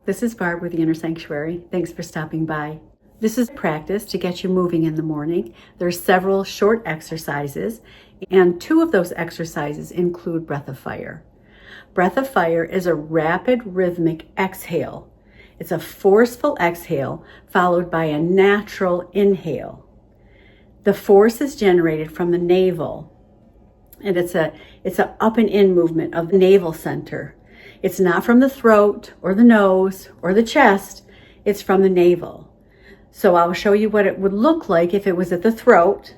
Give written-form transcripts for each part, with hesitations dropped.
This is Barb with the Inner Sanctuary. Thanks for stopping by. This is practice to get you moving in the morning. There's several short exercises, and 2 of those exercises include breath of fire. Breath of fire is a rapid rhythmic exhale. It's a forceful exhale followed by a natural inhale. The force is generated from the navel, and it's a up and in movement of the navel center. It's not from the throat or the nose or the chest. It's from the navel. So I'll show you what it would look like if it was at the throat,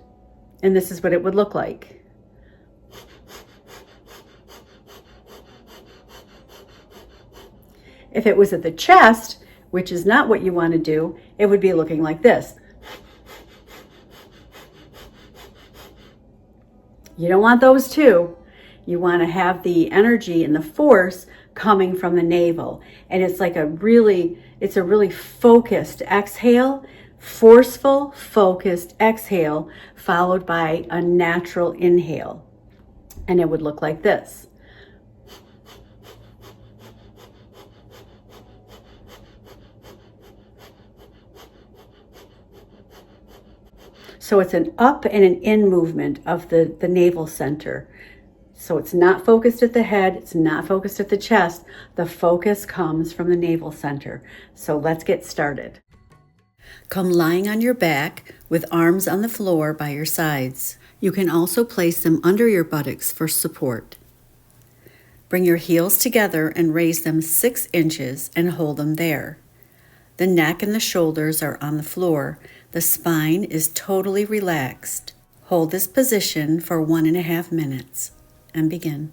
and this is what it would look like. If it was at the chest, which is not what you want to do, it would be looking like this. You don't want those two. You want to have the energy and the force coming from the navel. And it's like a really focused exhale, forceful, focused exhale, followed by a natural inhale. And it would look like this. So it's an up and an in movement of the navel center. So it's not focused at the head, it's not focused at the chest. The focus comes from the navel center. So let's get started. Come lying on your back with arms on the floor by your sides. You can also place them under your buttocks for support. Bring your heels together and raise them 6 inches and hold them there. The neck and the shoulders are on the floor. The spine is totally relaxed. Hold this position for 1.5 minutes and begin.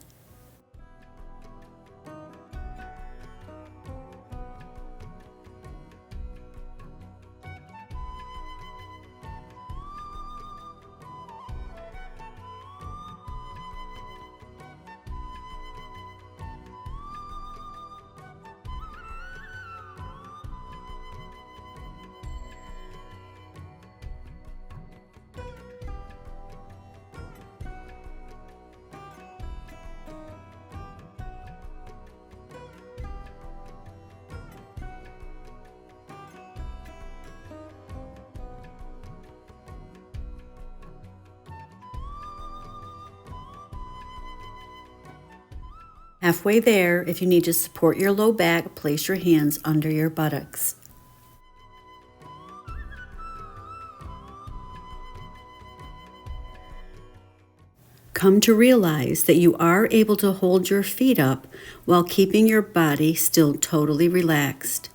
Halfway there, if you need to support your low back, place your hands under your buttocks. Come to realize that you are able to hold your feet up while keeping your body still totally relaxed.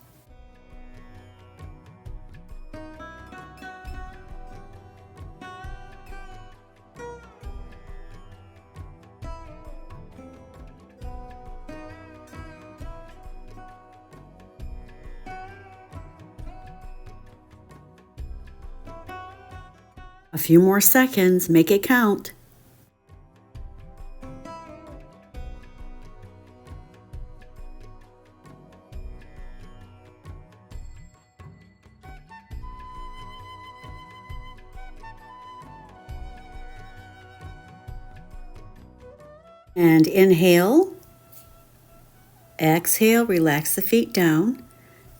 A few more seconds, make it count. And inhale, exhale, relax the feet down,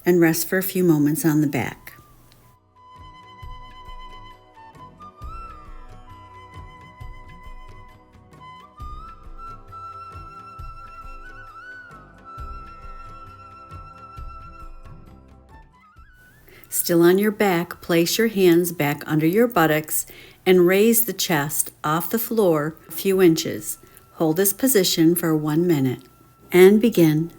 and rest for a few moments on the back. Still on your back, place your hands back under your buttocks and raise the chest off the floor a few inches. Hold this position for 1 minute and begin.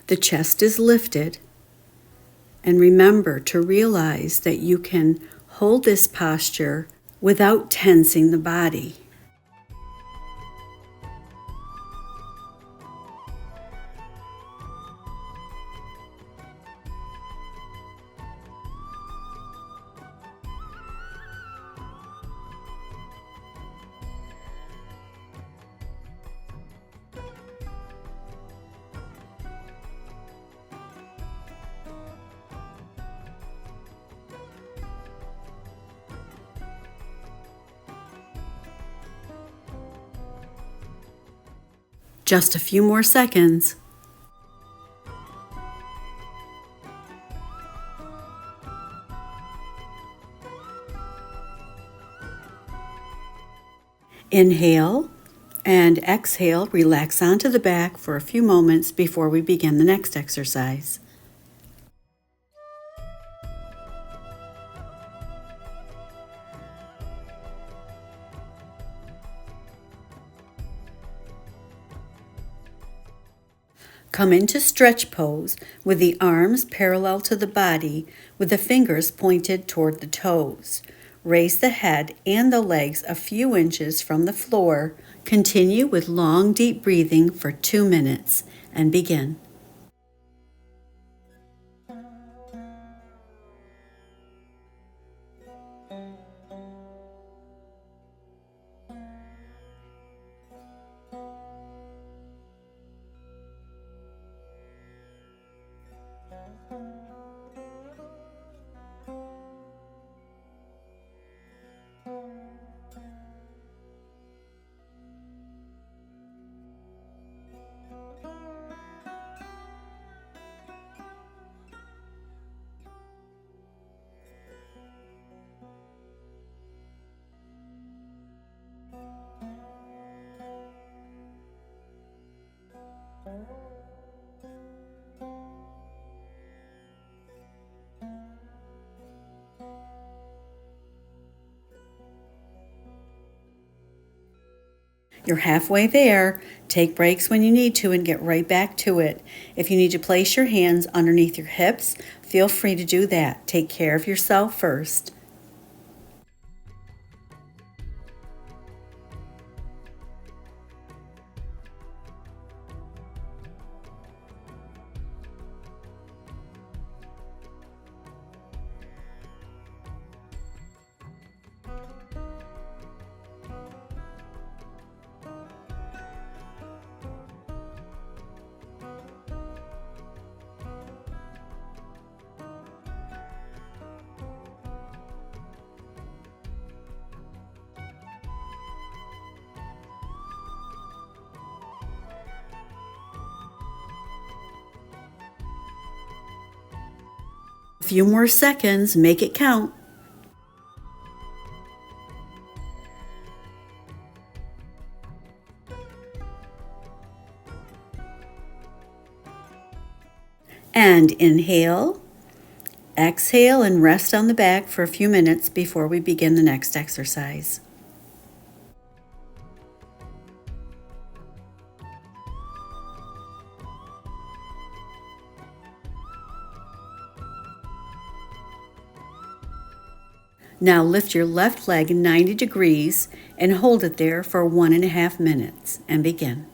The chest is lifted, and remember to realize that you can hold this posture without tensing the body. Just a few more seconds. Inhale and exhale, relax onto the back for a few moments before we begin the next exercise. Come into stretch pose with the arms parallel to the body with the fingers pointed toward the toes. Raise the head and the legs a few inches from the floor. Continue with long, deep breathing for 2 minutes and begin. You're halfway there. Take breaks when you need to and get right back to it. If you need to place your hands underneath your hips, feel free to do that. Take care of yourself first. A few more seconds, make it count. And inhale, exhale, and rest on the back for a few minutes before we begin the next exercise. Now lift your left leg 90 degrees and hold it there for 1.5 minutes and begin.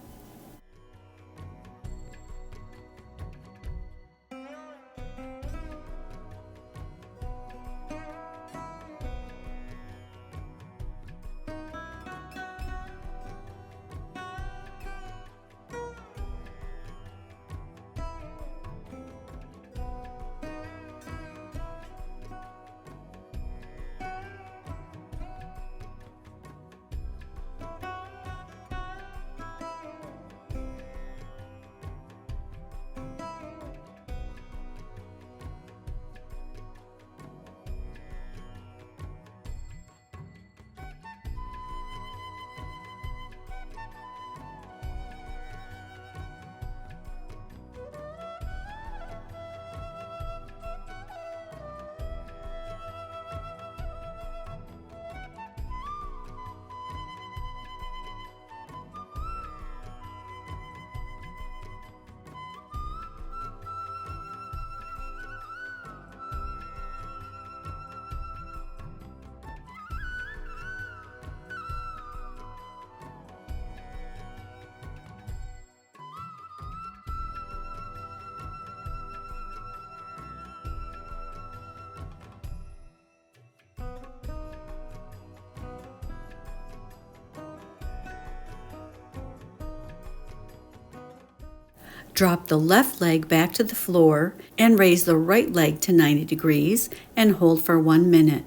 Drop the left leg back to the floor and raise the right leg to 90 degrees and hold for 1 minute.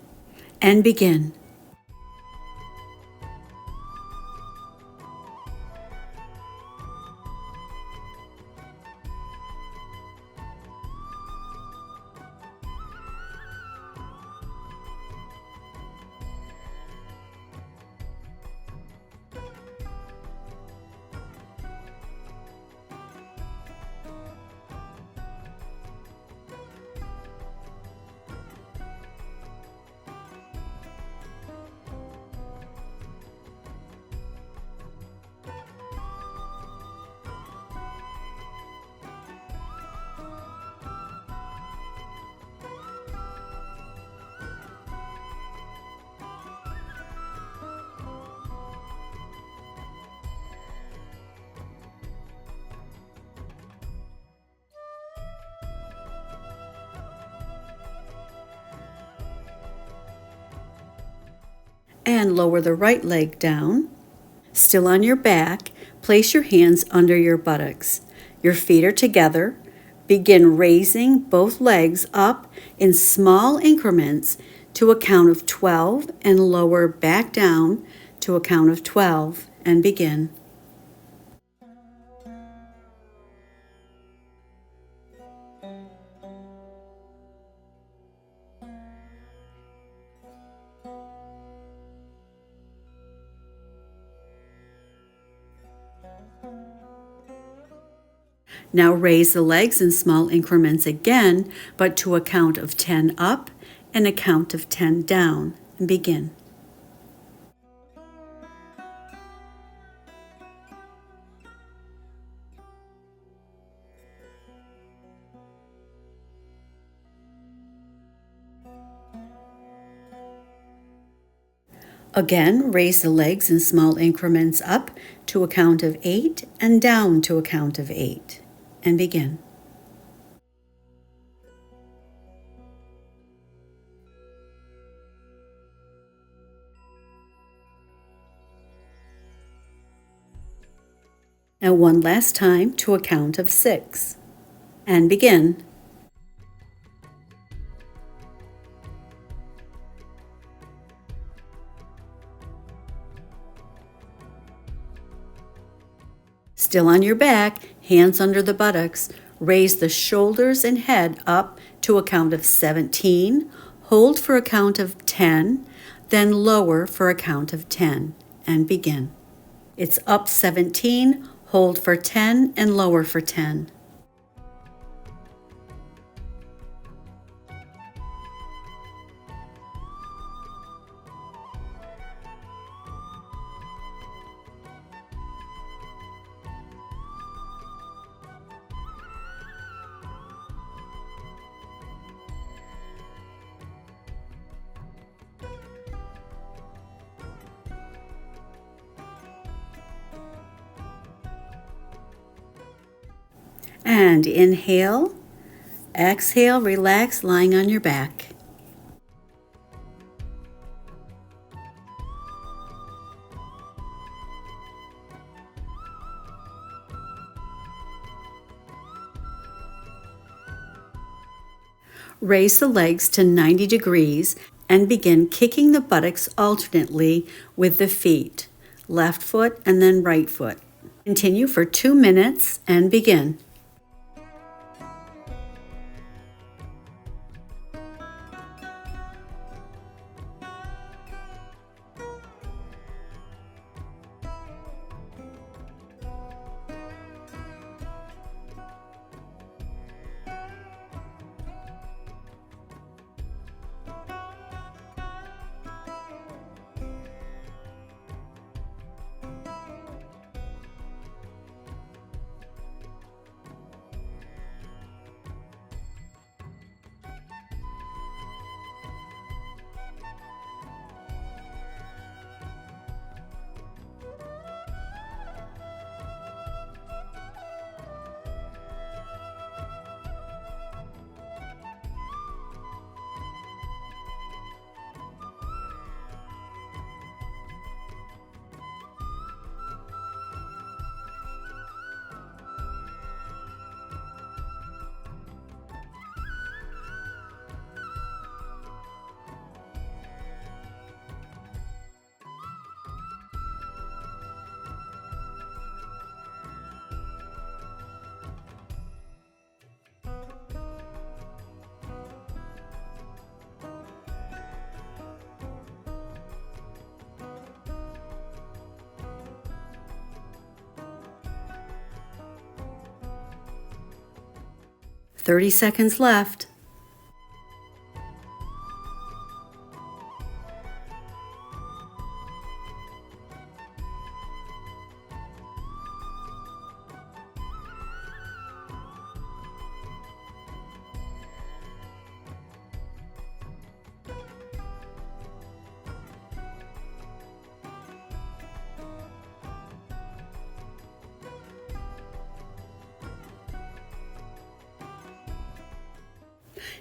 And begin. And lower the right leg down. Still on your back, place your hands under your buttocks. Your feet are together. Begin raising both legs up in small increments to a count of 12 and lower back down to a count of 12 and begin. Now raise the legs in small increments again, but to a count of 10 up and a count of 10 down, and begin. Again, raise the legs in small increments up to a count of 8 and down to a count of 8, and begin. Now one last time to a count of 6, and begin. Still on your back, hands under the buttocks, raise the shoulders and head up to a count of 17, hold for a count of 10, then lower for a count of 10, and begin. It's up 17, hold for 10, and lower for 10. And inhale, exhale, relax, lying on your back. Raise the legs to 90 degrees and begin kicking the buttocks alternately with the feet, left foot and then right foot. Continue for 2 minutes and begin. "30 seconds left.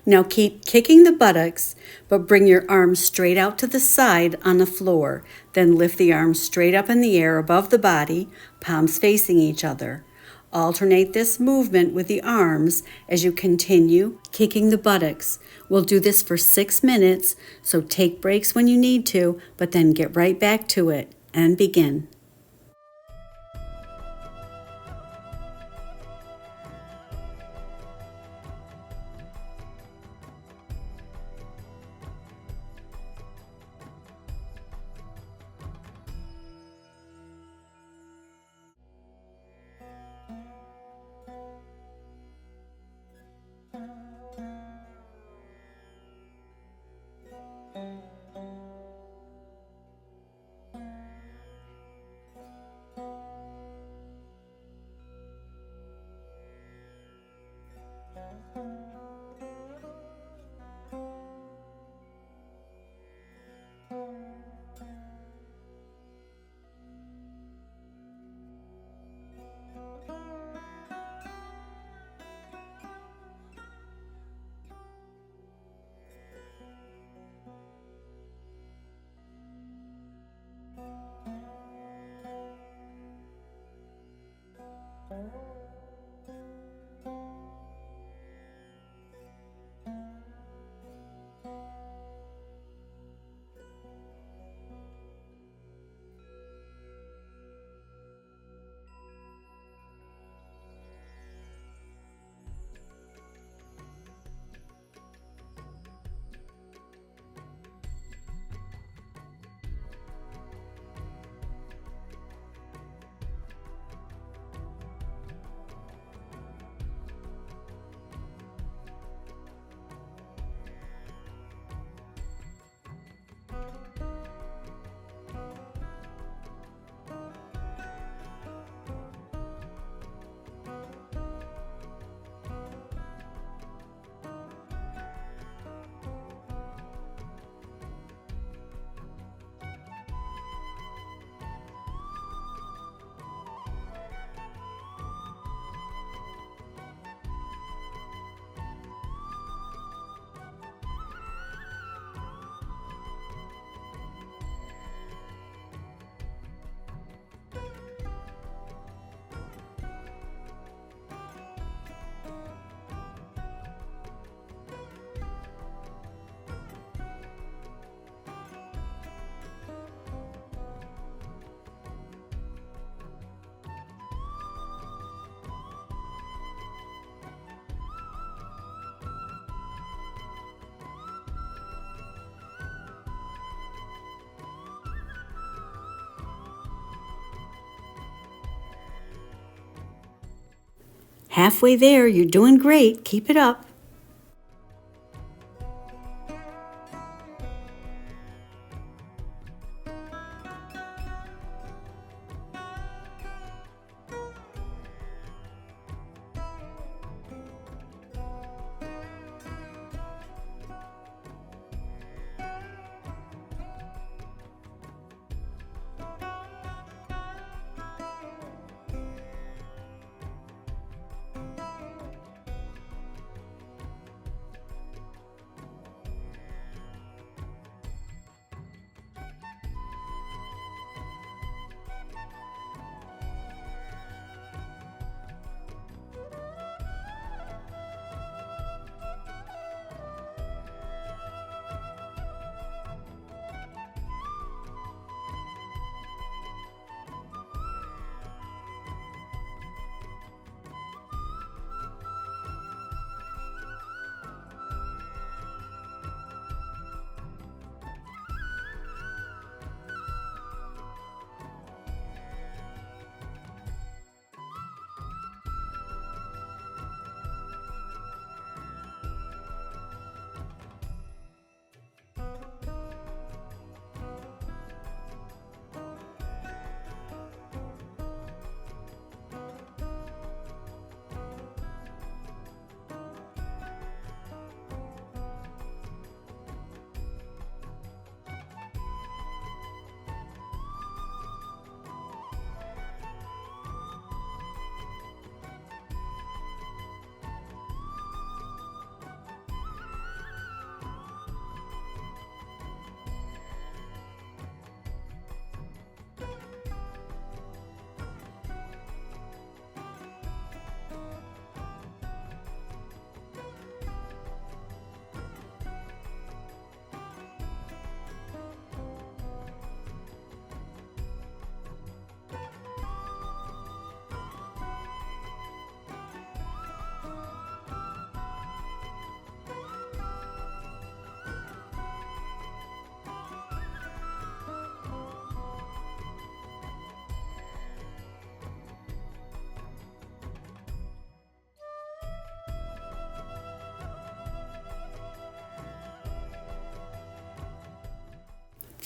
Now keep kicking the buttocks, but bring your arms straight out to the side on the floor. Then lift the arms straight up in the air above the body, palms facing each other. Alternate this movement with the arms as you continue kicking the buttocks. We'll do this for 6 minutes, so take breaks when you need to, but then get right back to it and begin. Halfway there, you're doing great. Keep it up.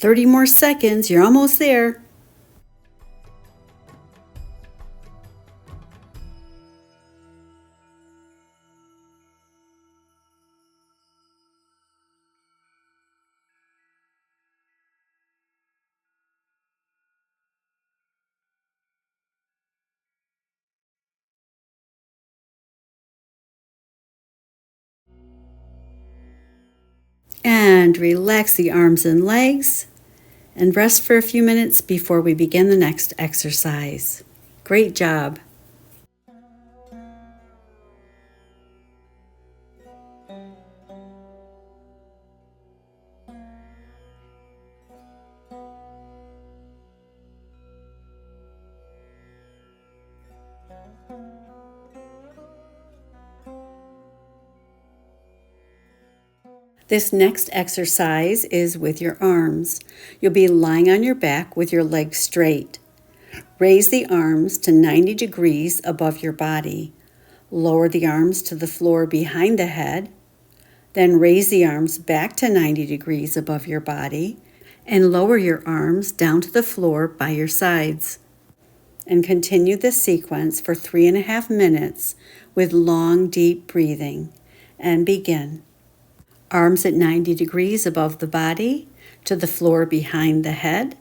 30 more seconds, you're almost there. And relax the arms and legs and rest for a few minutes before we begin the next exercise. Great job. This next exercise is with your arms. You'll be lying on your back with your legs straight. Raise the arms to 90 degrees above your body. Lower the arms to the floor behind the head. Then raise the arms back to 90 degrees above your body and lower your arms down to the floor by your sides. And continue this sequence for 3.5 minutes with long, deep breathing. And begin. Arms at 90 degrees above the body, to the floor behind the head,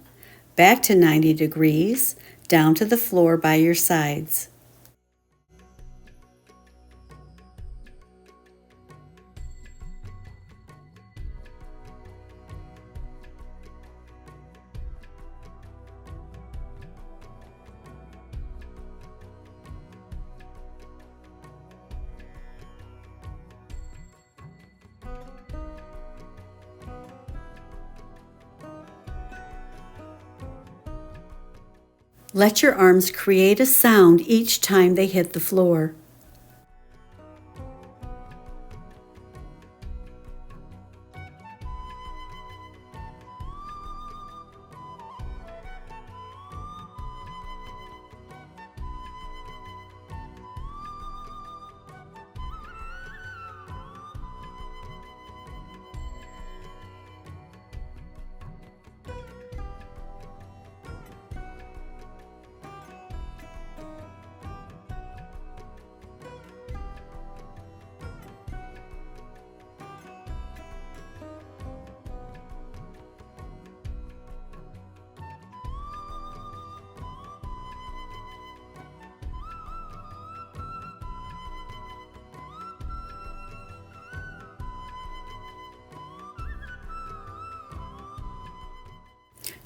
back to 90 degrees, down to the floor by your sides. Let your arms create a sound each time they hit the floor.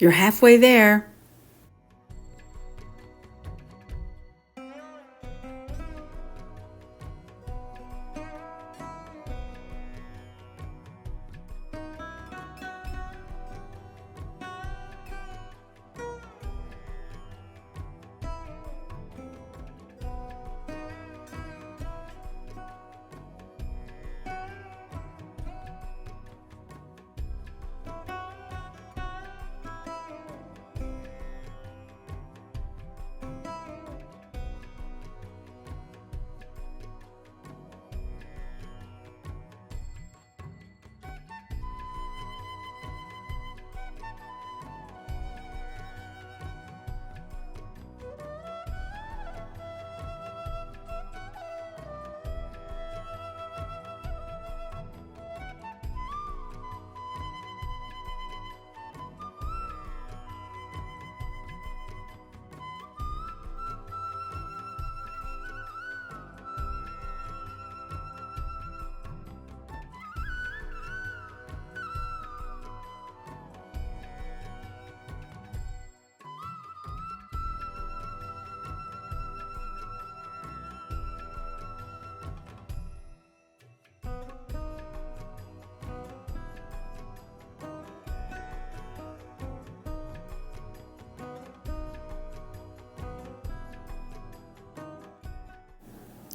You're halfway there.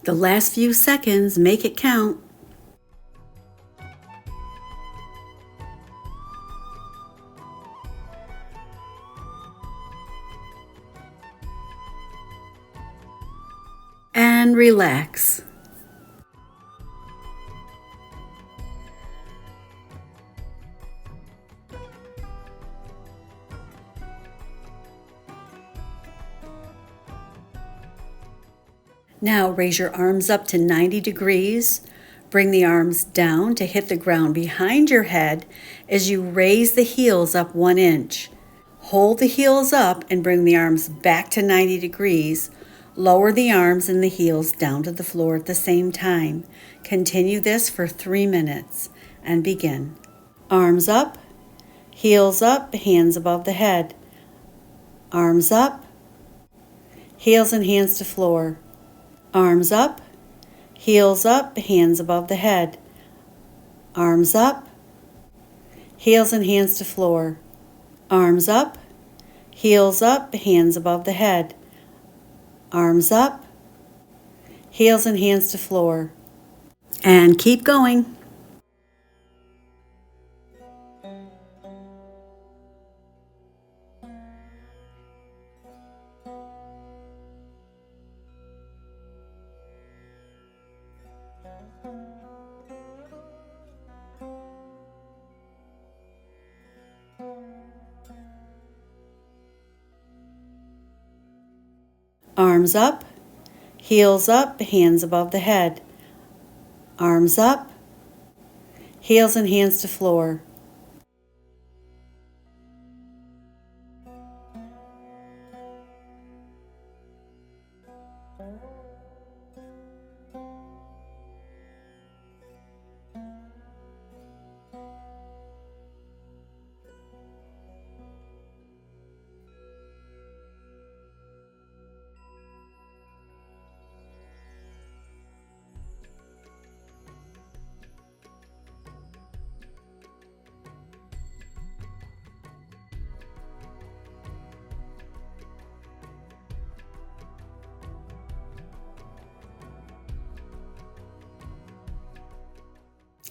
The last few seconds, make it count. And relax. Now raise your arms up to 90 degrees. Bring the arms down to hit the ground behind your head as you raise the heels up 1 inch. Hold the heels up and bring the arms back to 90 degrees. Lower the arms and the heels down to the floor at the same time. Continue this for 3 minutes and begin. Arms up, heels up, hands above the head. Arms up, heels and hands to floor. Arms up, heels up, hands above the head. Arms up, heels and hands to floor. Arms up, heels up, hands above the head. Arms up, heels and hands to floor. And keep going. Arms up, heels up, hands above the head. Arms up, heels and hands to floor.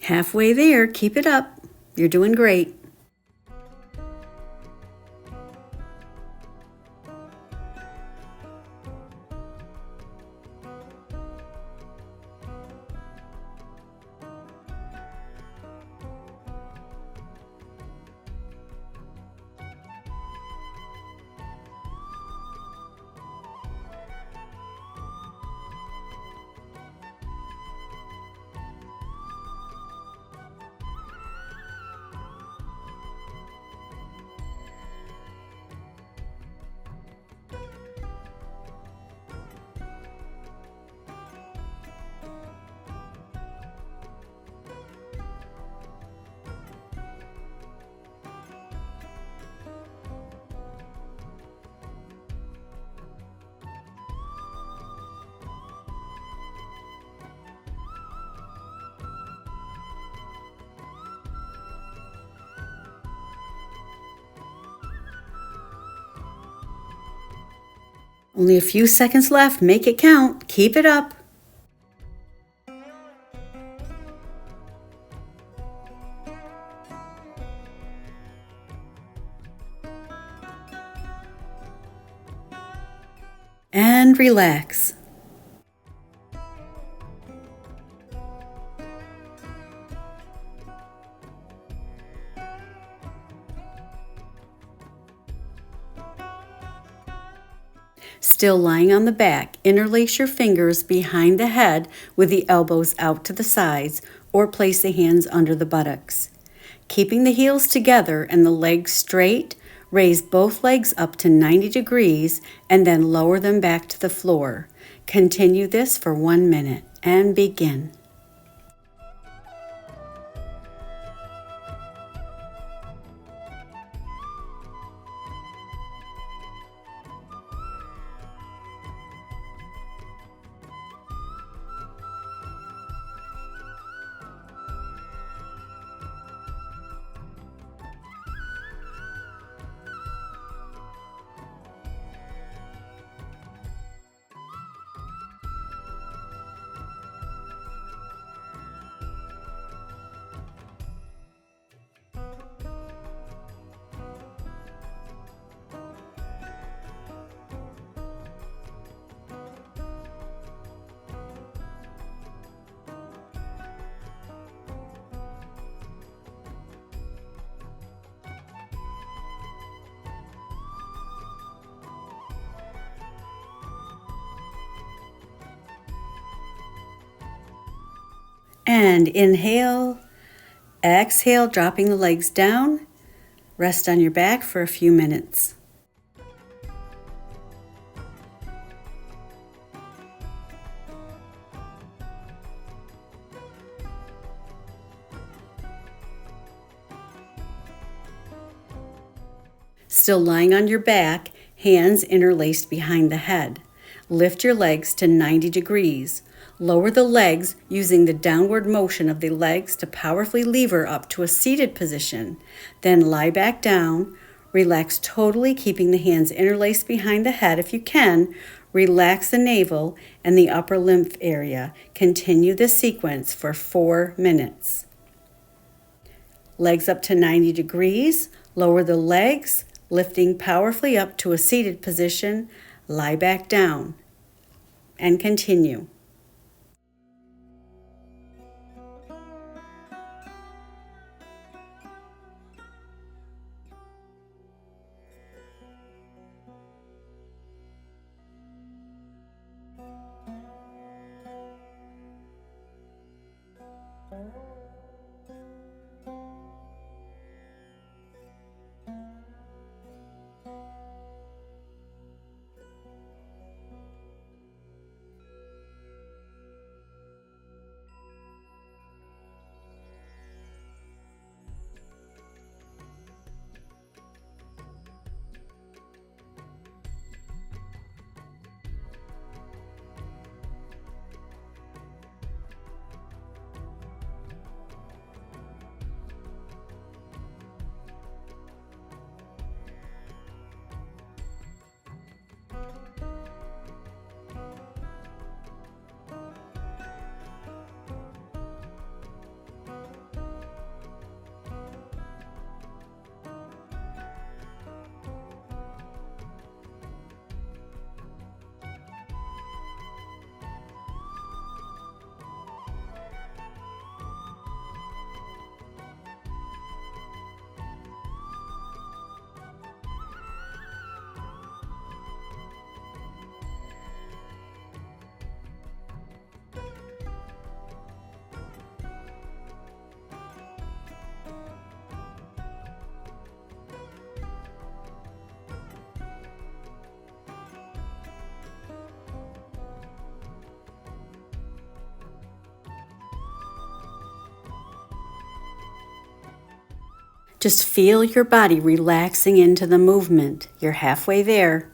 Halfway there, keep it up. You're doing great. Only a few seconds left. Make it count. Keep it up. And relax. Still lying on the back, interlace your fingers behind the head with the elbows out to the sides, or place the hands under the buttocks. Keeping the heels together and the legs straight, raise both legs up to 90 degrees and then lower them back to the floor. Continue this for 1 minute and begin. And inhale, exhale, dropping the legs down. Rest on your back for a few minutes. Still lying on your back, hands interlaced behind the head. Lift your legs to 90 degrees. Lower the legs using the downward motion of the legs to powerfully lever up to a seated position. Then lie back down. Relax totally, keeping the hands interlaced behind the head if you can. Relax the navel and the upper lymph area. Continue this sequence for 4 minutes. Legs up to 90 degrees. Lower the legs, lifting powerfully up to a seated position. Lie back down and continue. Just feel your body relaxing into the movement. You're halfway there.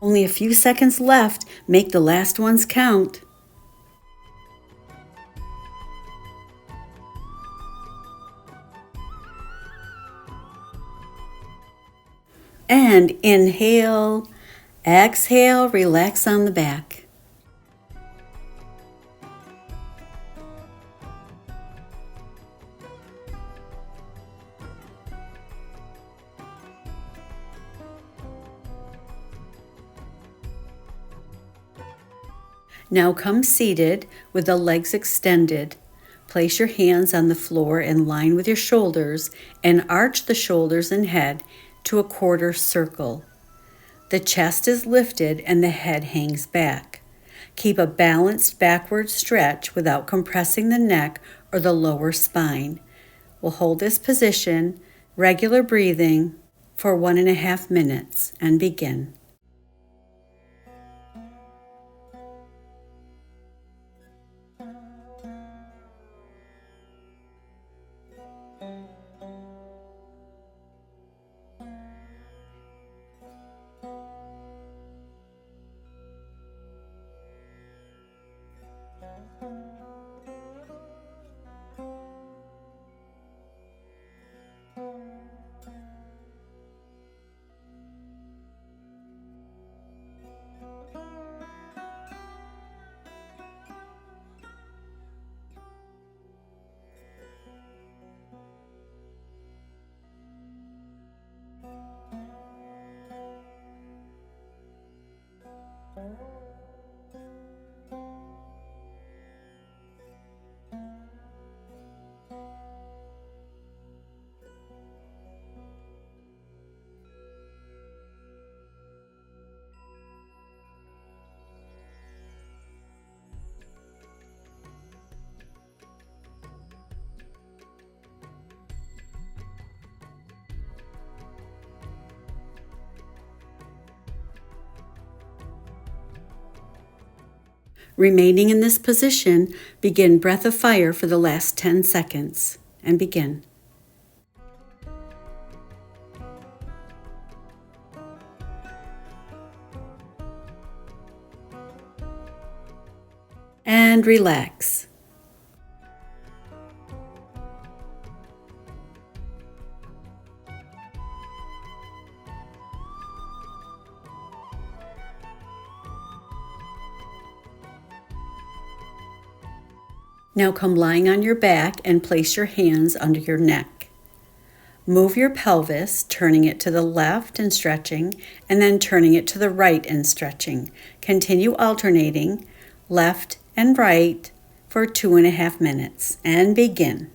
Only a few seconds left. Make the last ones count. And inhale, exhale, relax on the back. Now come seated with the legs extended. Place your hands on the floor in line with your shoulders and arch the shoulders and head to a quarter circle. The chest is lifted and the head hangs back. Keep a balanced backward stretch without compressing the neck or the lower spine. We'll hold this position, regular breathing, for 1.5 minutes and begin. Remaining in this position, begin breath of fire for the last 10 seconds and begin. And relax. Now come lying on your back and place your hands under your neck. Move your pelvis, turning it to the left and stretching, and then turning it to the right and stretching. Continue alternating left and right for 2.5 minutes and begin.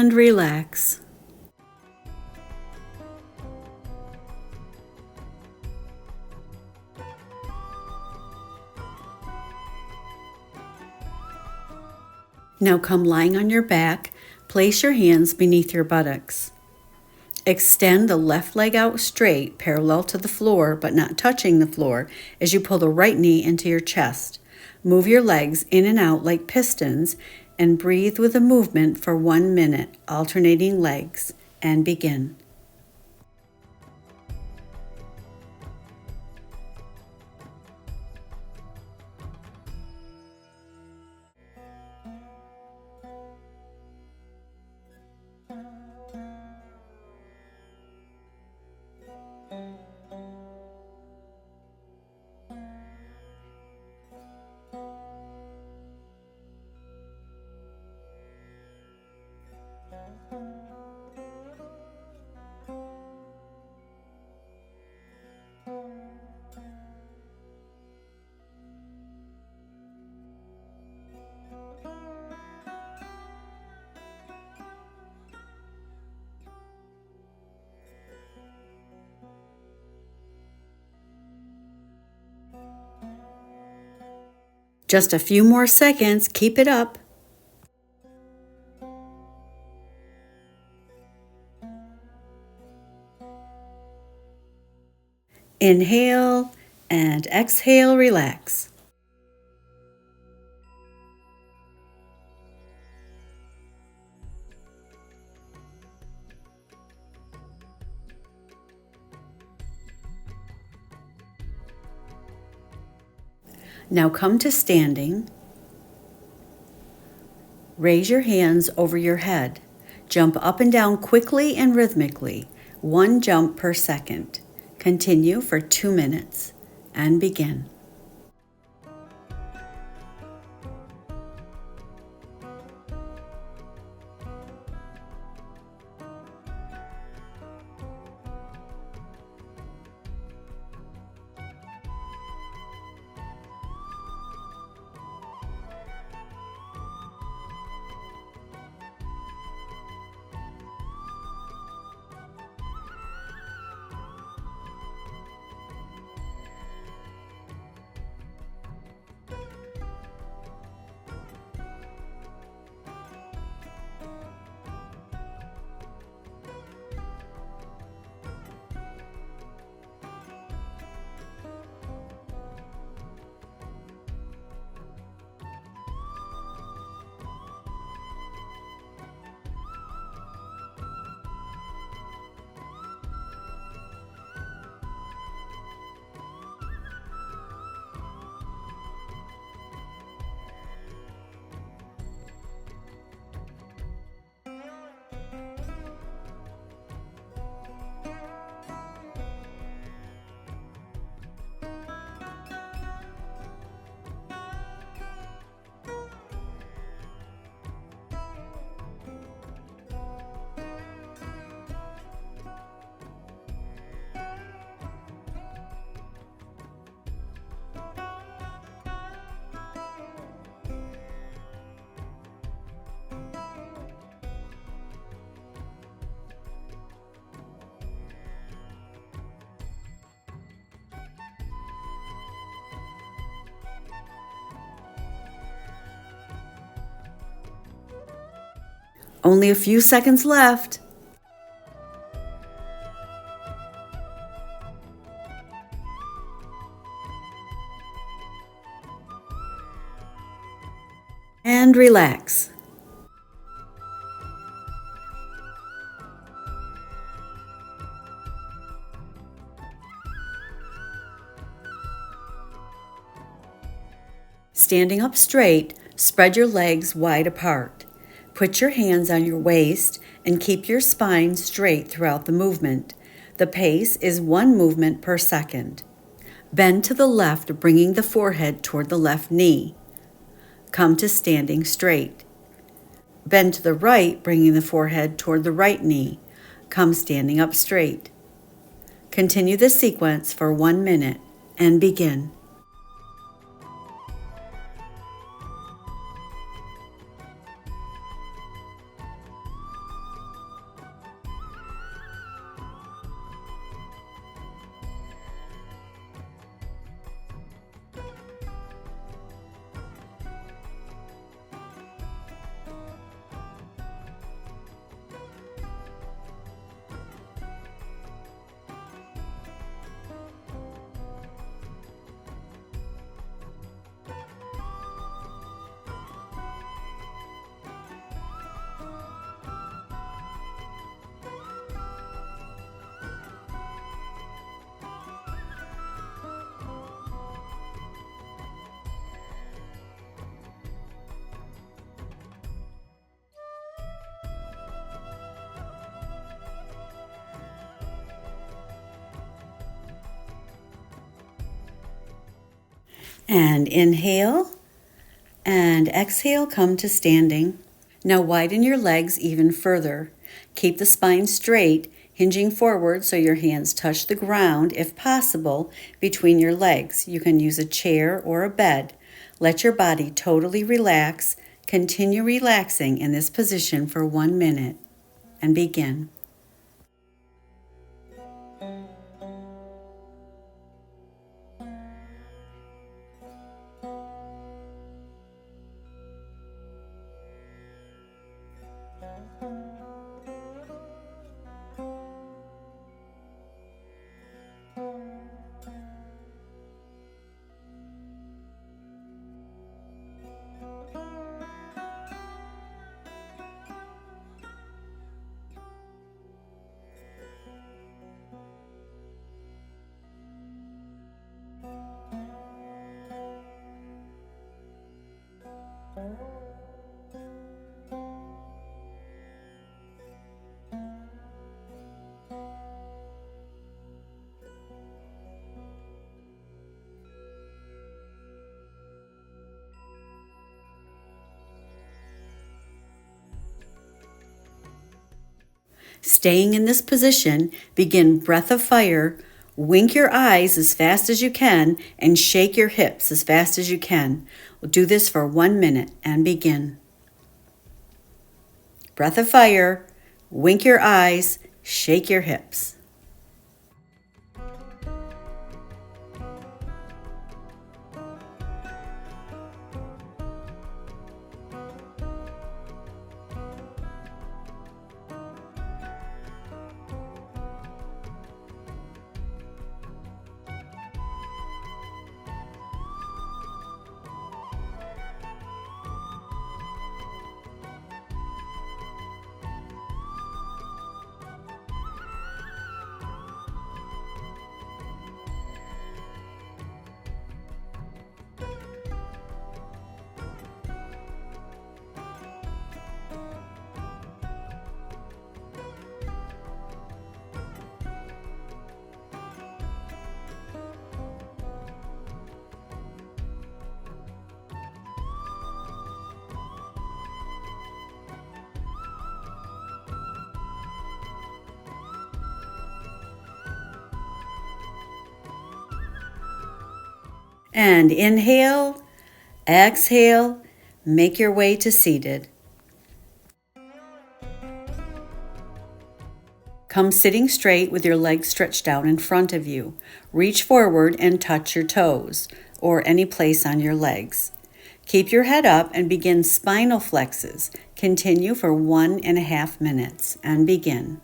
and relax. Now come lying on your back, place your hands beneath your buttocks. Extend the left leg out straight, parallel to the floor, but not touching the floor, as you pull the right knee into your chest. Move your legs in and out like pistons, and breathe with the movement for 1 minute, alternating legs, and begin. Just a few more seconds, keep it up. Inhale and exhale, relax. Now come to standing. Raise your hands over your head. Jump up and down quickly and rhythmically, 1 jump per second. Continue for 2 minutes and begin. Only a few seconds left. And relax. Standing up straight, spread your legs wide apart. Put your hands on your waist and keep your spine straight throughout the movement. The pace is 1 movement per second. Bend to the left, bringing the forehead toward the left knee. Come to standing straight. Bend to the right, bringing the forehead toward the right knee. Come standing up straight. Continue the sequence for 1 minute and begin. And inhale and exhale, come to standing. Now widen your legs even further. Keep the spine straight, hinging forward so your hands touch the ground, if possible, between your legs. You can use a chair or a bed. Let your body totally relax. Continue relaxing in this position for 1 minute and begin. Staying in this position, begin breath of fire. Wink your eyes as fast as you can and shake your hips as fast as you can. We'll do this for 1 minute and begin. Breath of fire, wink your eyes, shake your hips. And inhale, exhale, make your way to seated. Come sitting straight with your legs stretched out in front of you. Reach forward and touch your toes or any place on your legs. Keep your head up and begin spinal flexes. Continue for 1.5 minutes and begin.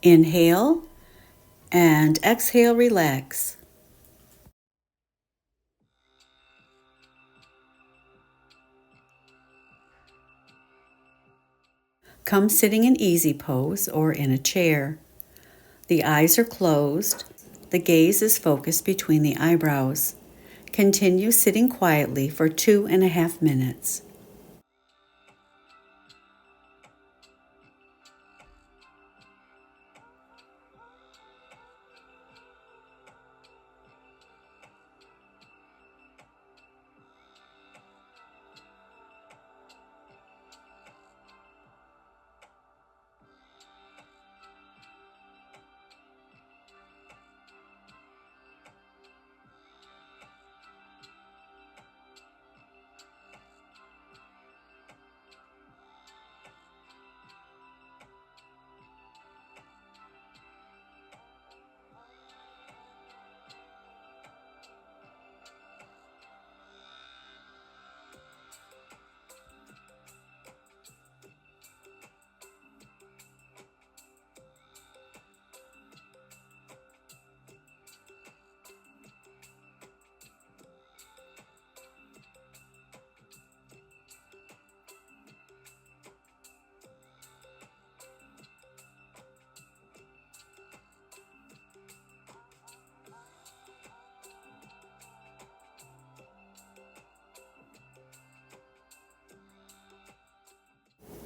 Inhale and exhale, relax. Come sitting in easy pose or in a chair. The eyes are closed The gaze is focused between the eyebrows. Continue sitting quietly for 2.5 minutes.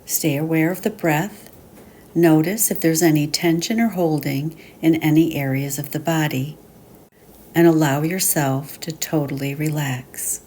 Stay aware of the breath. Notice if there's any tension or holding in any areas of the body, and allow yourself to totally relax.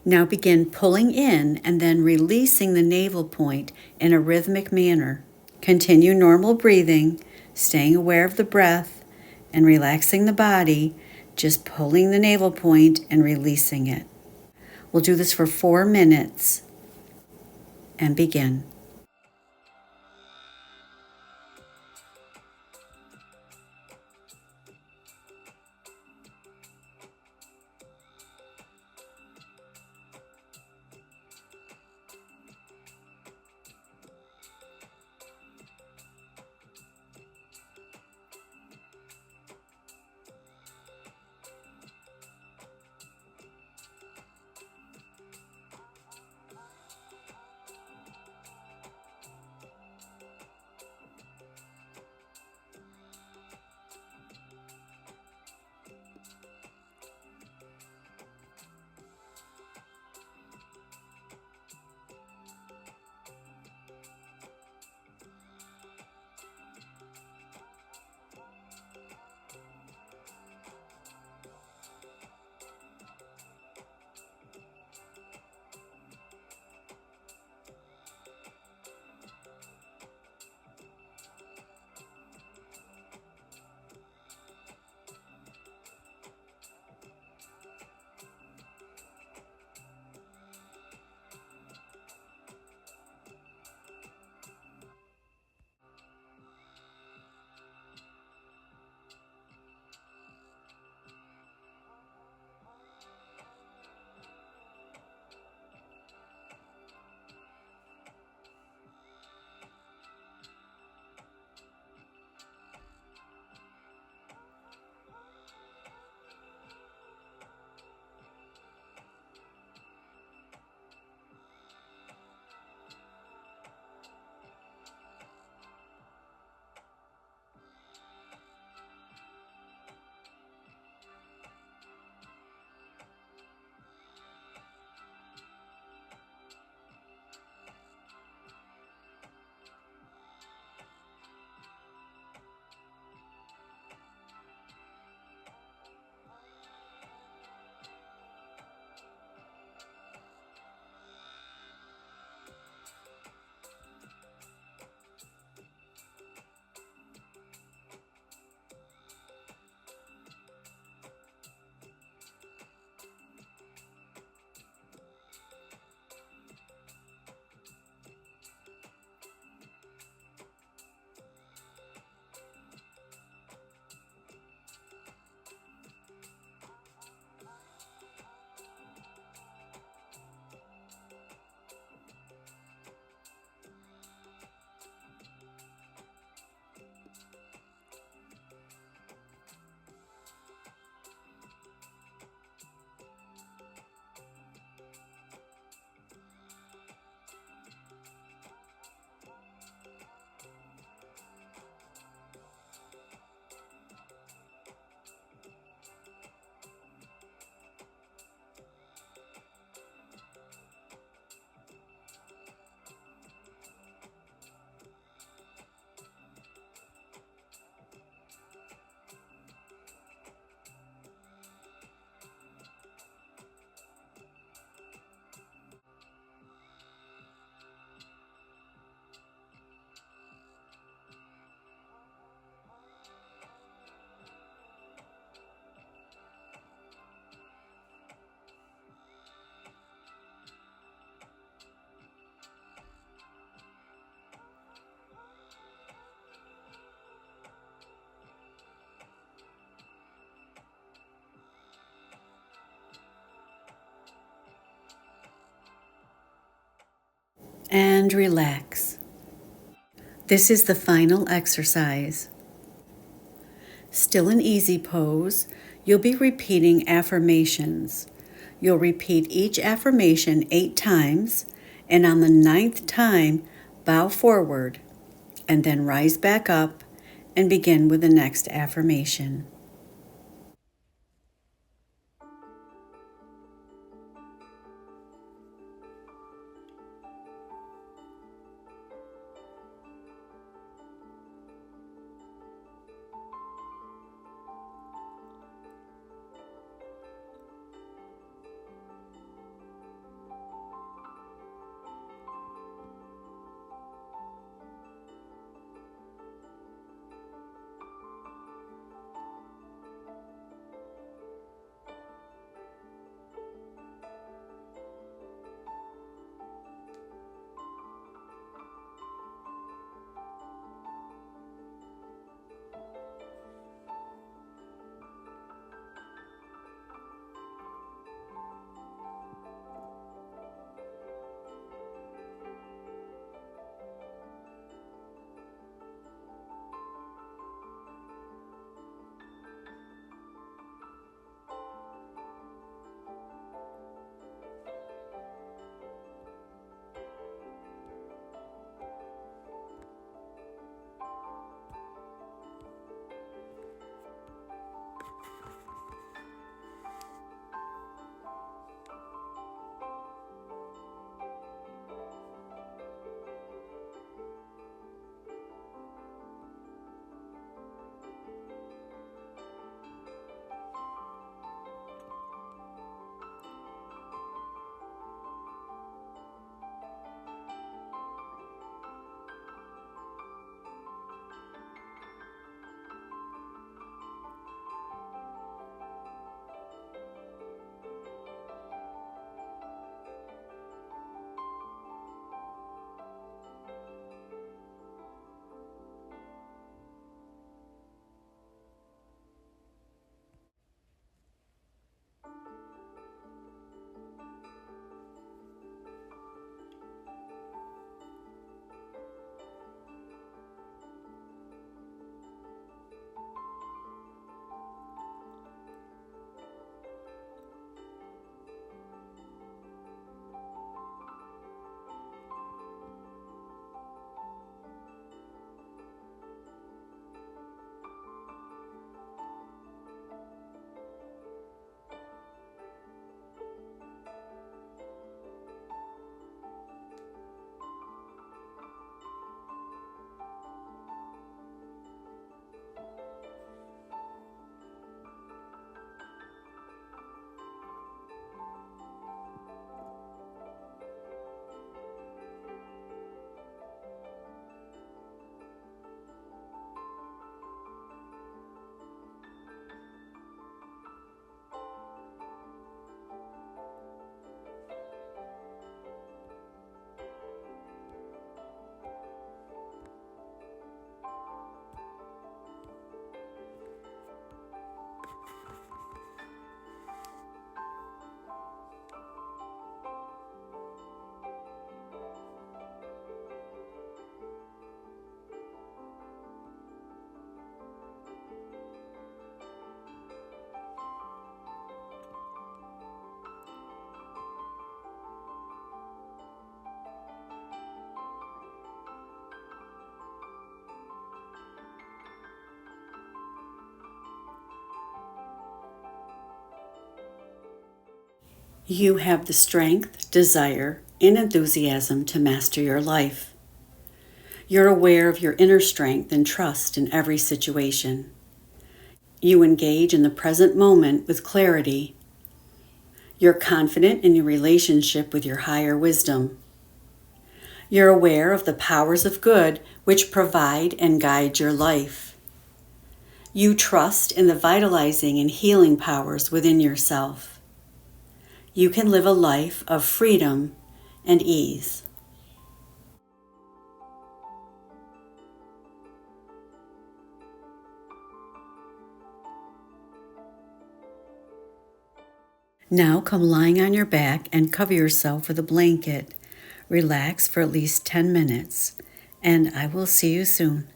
Now begin pulling in and then releasing the navel point in a rhythmic manner. Continue normal breathing, staying aware of the breath and relaxing the body, just pulling the navel point and releasing it. We'll do this for 4 minutes and begin. and relax. This is the final exercise. Still an easy pose, you'll be repeating affirmations. You'll repeat each affirmation 8 times, and on the 9th time, bow forward, and then rise back up and begin with the next affirmation. You have the strength, desire, and enthusiasm to master your life. You're aware of your inner strength and trust in every situation. You engage in the present moment with clarity. You're confident in your relationship with your higher wisdom. You're aware of the powers of good which provide and guide your life. You trust in the vitalizing and healing powers within yourself. You can live a life of freedom and ease. Now come lying on your back and cover yourself with a blanket. relax for at least 10 minutes, and I will see you soon.